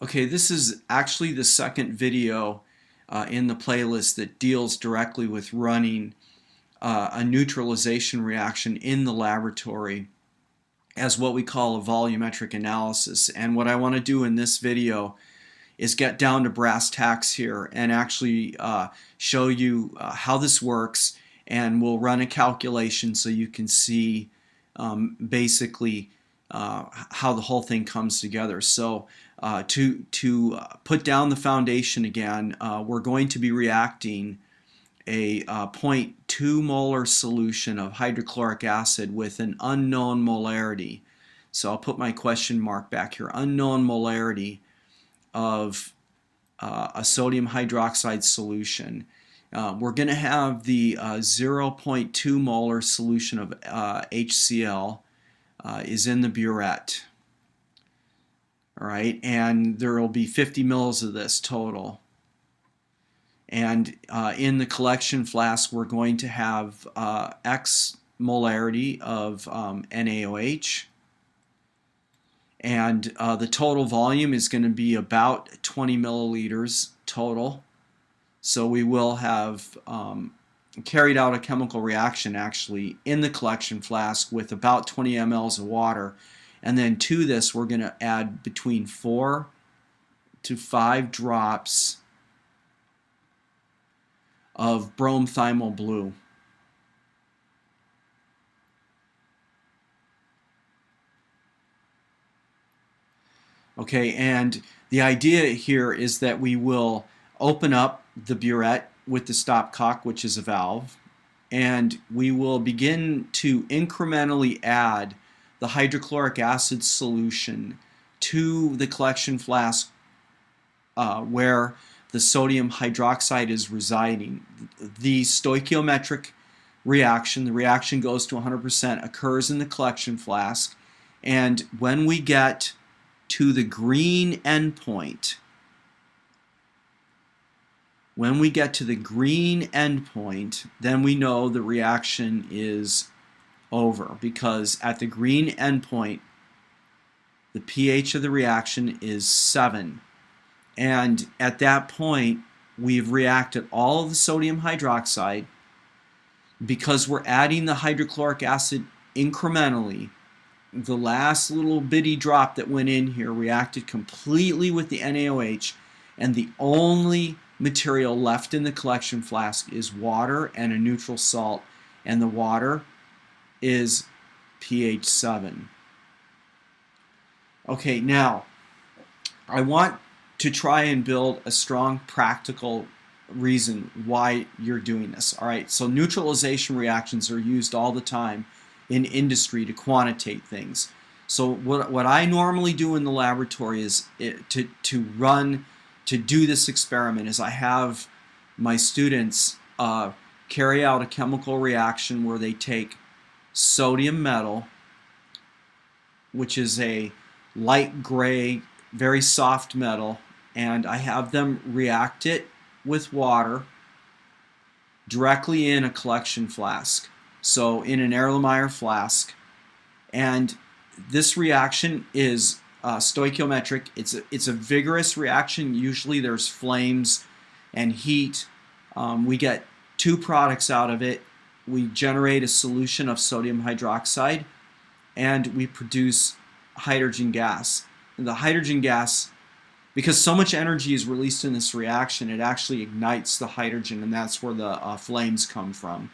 Okay, this is actually the second video in the playlist that deals directly with running a neutralization reaction in the laboratory as what we call a volumetric analysis. And what I want to do in this video is get down to brass tacks here and actually show you how this works, and we'll run a calculation so you can see basically how the whole thing comes together. So to put down the foundation again, we're going to be reacting a zero point 0.2 molar solution of hydrochloric acid with an unknown molarity. So I'll put my question mark back here. Unknown molarity of a sodium hydroxide solution. We're going to have the 0.2 molar solution of HCl is in the burette. All right, and there will be 50 mils of this total. And in the collection flask, we're going to have X molarity of NaOH. And the total volume is going to be about 20 milliliters total. So we will have carried out a chemical reaction actually in the collection flask with about 20 mLs of water. And then to this, we're going to add between 4 to 5 drops of bromethymol blue. Okay, and the idea here is that we will open up the burette with the stopcock, which is a valve, and we will begin to incrementally add the hydrochloric acid solution to the collection flask where the sodium hydroxide is residing. The stoichiometric reaction, the reaction goes to 100%, occurs in the collection flask, and when we get to the green endpoint, then we know the reaction is over, because at the green endpoint the pH of the reaction is 7, and at that point we've reacted all of the sodium hydroxide. Because we're adding the hydrochloric acid incrementally, the last little bitty drop that went in here reacted completely with the NaOH, and the only material left in the collection flask is water and a neutral salt, and the water is pH 7. Okay, now I want to try and build a strong practical reason why you're doing this. All right, so neutralization reactions are used all the time in industry to quantitate things. So what I normally do in the laboratory is to do this experiment is I have my students carry out a chemical reaction where they take sodium metal, which is a light gray, very soft metal, and I have them react it with water directly in a collection flask, so in an Erlenmeyer flask. And this reaction is stoichiometric. It's a vigorous reaction. Usually there's flames and heat. We get two products out of it. We generate a solution of sodium hydroxide, and we produce hydrogen gas. And the hydrogen gas, because so much energy is released in this reaction, it actually ignites the hydrogen, and that's where the flames come from.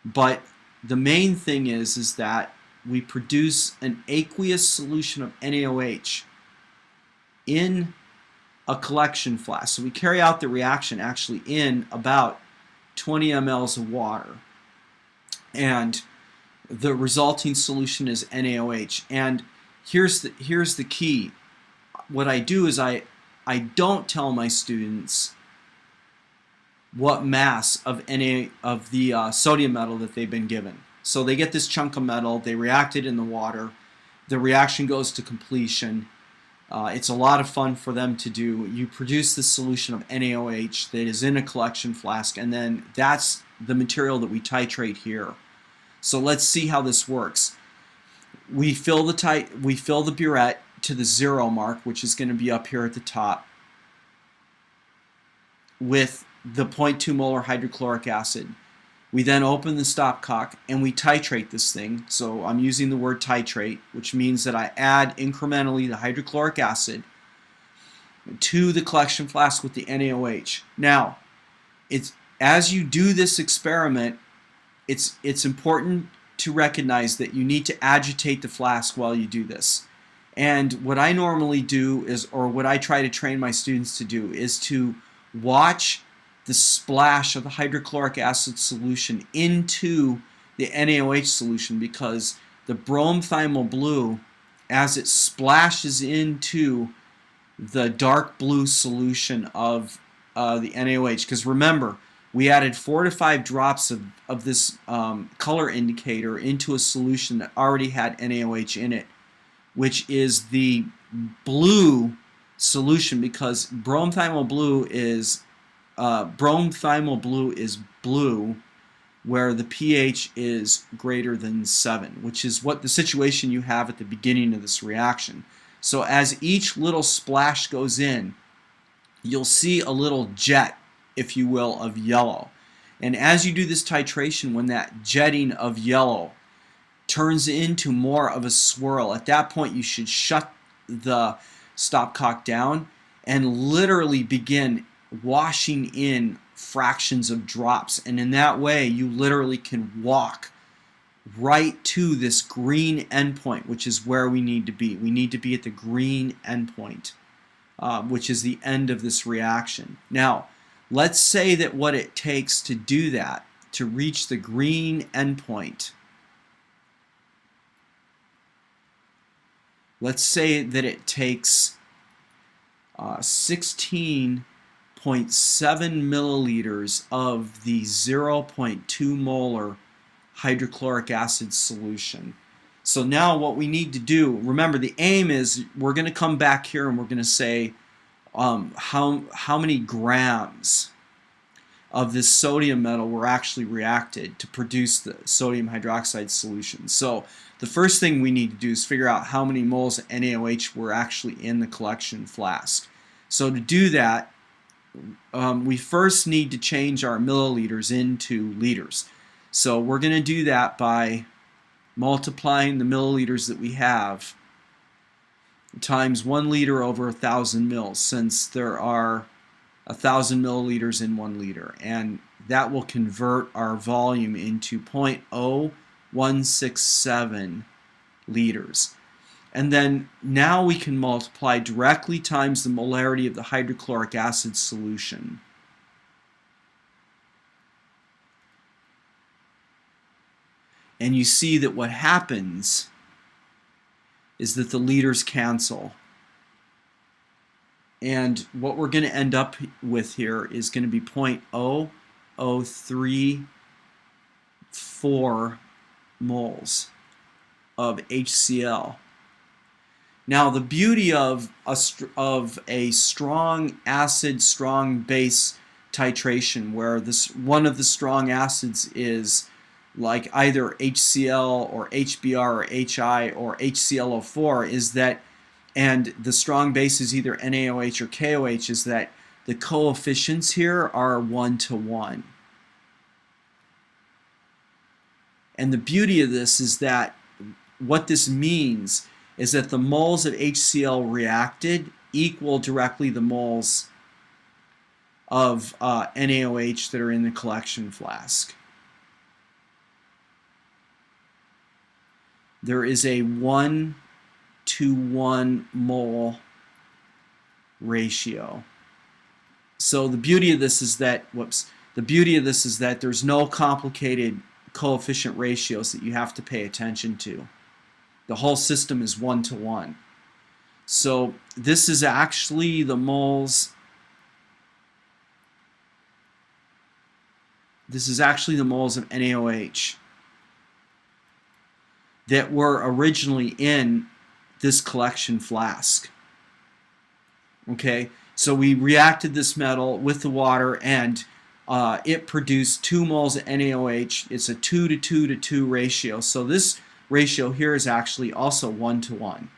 But the main thing is that we produce an aqueous solution of NaOH in a collection flask. So we carry out the reaction actually in about 20 mLs of water, and the resulting solution is NaOH. And here's the key. What I do is I don't tell my students what mass of the sodium metal that they've been given. So they get this chunk of metal, they react it in the water, the reaction goes to completion. It's a lot of fun for them to do. You produce the solution of NaOH that is in a collection flask, and then that's the material that we titrate here. So let's see how this works. We fill the burette to the 0 mark, which is going to be up here at the top, with the 0.2 molar hydrochloric acid. We then open the stopcock and we titrate this thing. So I'm using the word titrate, which means that I add incrementally the hydrochloric acid to the collection flask with the NaOH. Now, as you do this experiment, it's important to recognize that you need to agitate the flask while you do this. And what I normally do is, or what I try to train my students to do, is to watch the splash of the hydrochloric acid solution into the NaOH solution, because the bromothiamyl blue, as it splashes into the dark blue solution of the NaOH, because remember, we added 4 to 5 drops of this color indicator into a solution that already had NaOH in it, which is the blue solution, because bromothiamyl blue is blue where the pH is greater than 7, which is what the situation you have at the beginning of this reaction. So as each little splash goes in, you'll see a little jet, if you will, of yellow. And as you do this titration, when that jetting of yellow turns into more of a swirl, at that point you should shut the stopcock down and literally begin washing in fractions of drops. And in that way, you literally can walk right to this green endpoint, which is where we need to be. We need to be at the green endpoint, which is the end of this reaction. Now, let's say that what it takes to do that, to reach the green endpoint, let's say that it takes 16.7 milliliters of the 0.2 molar hydrochloric acid solution. So now what we need to do, remember the aim is we're going to come back here and we're going to say how many grams of this sodium metal were actually reacted to produce the sodium hydroxide solution. So the first thing we need to do is figure out how many moles of NaOH were actually in the collection flask. So to do that, we first need to change our milliliters into liters. So we're going to do that by multiplying the milliliters that we have times 1 liter over 1,000 mils, since there are 1,000 milliliters in 1 liter, and that will convert our volume into 0.0167 liters. And then now we can multiply directly times the molarity of the hydrochloric acid solution. And you see that what happens is that the liters cancel. And what we're going to end up with here is going to be 0.0034 moles of HCl. Now, the beauty of a strong acid, strong base titration, where one of the strong acids is like either HCl or HBr or HI or HClO4, is that, and the strong base is either NaOH or KOH, is that the coefficients here are 1:1. And the beauty of this is that what this means is that the moles of HCl reacted equal directly the moles of NaOH that are in the collection flask. There is a 1:1 mole ratio. So the beauty of this is that, there's no complicated coefficient ratios that you have to pay attention to. The whole system is 1:1. So this is actually the moles. This is actually the moles of NaOH that were originally in this collection flask. Okay, so we reacted this metal with the water, and it produced 2 moles of NaOH. It's a 2:2:2 ratio. So this ratio here is actually also 1:1.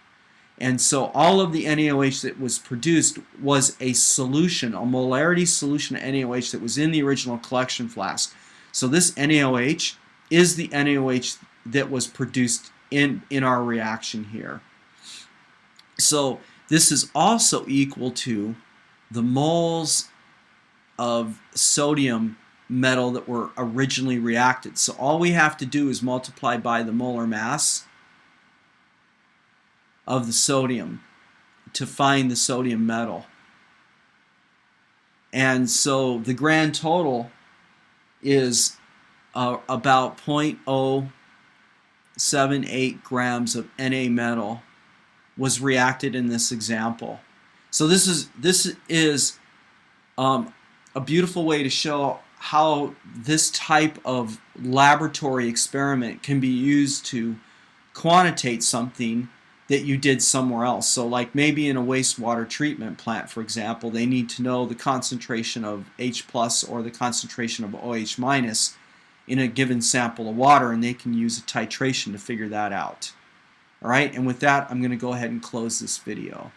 And so all of the NaOH that was produced was a solution, a molarity solution of NaOH that was in the original collection flask. So this NaOH is the NaOH that was produced in our reaction here. So this is also equal to the moles of sodium metal that were originally reacted. So all we have to do is multiply by the molar mass of the sodium to find the sodium metal. And so the grand total is about 0.078 grams of Na metal was reacted in this example. So this is a beautiful way to show how this type of laboratory experiment can be used to quantitate something that you did somewhere else. So like maybe in a wastewater treatment plant, for example, they need to know the concentration of H plus or the concentration of OH minus in a given sample of water, and they can use a titration to figure that out. All right, and with that, I'm going to go ahead and close this video.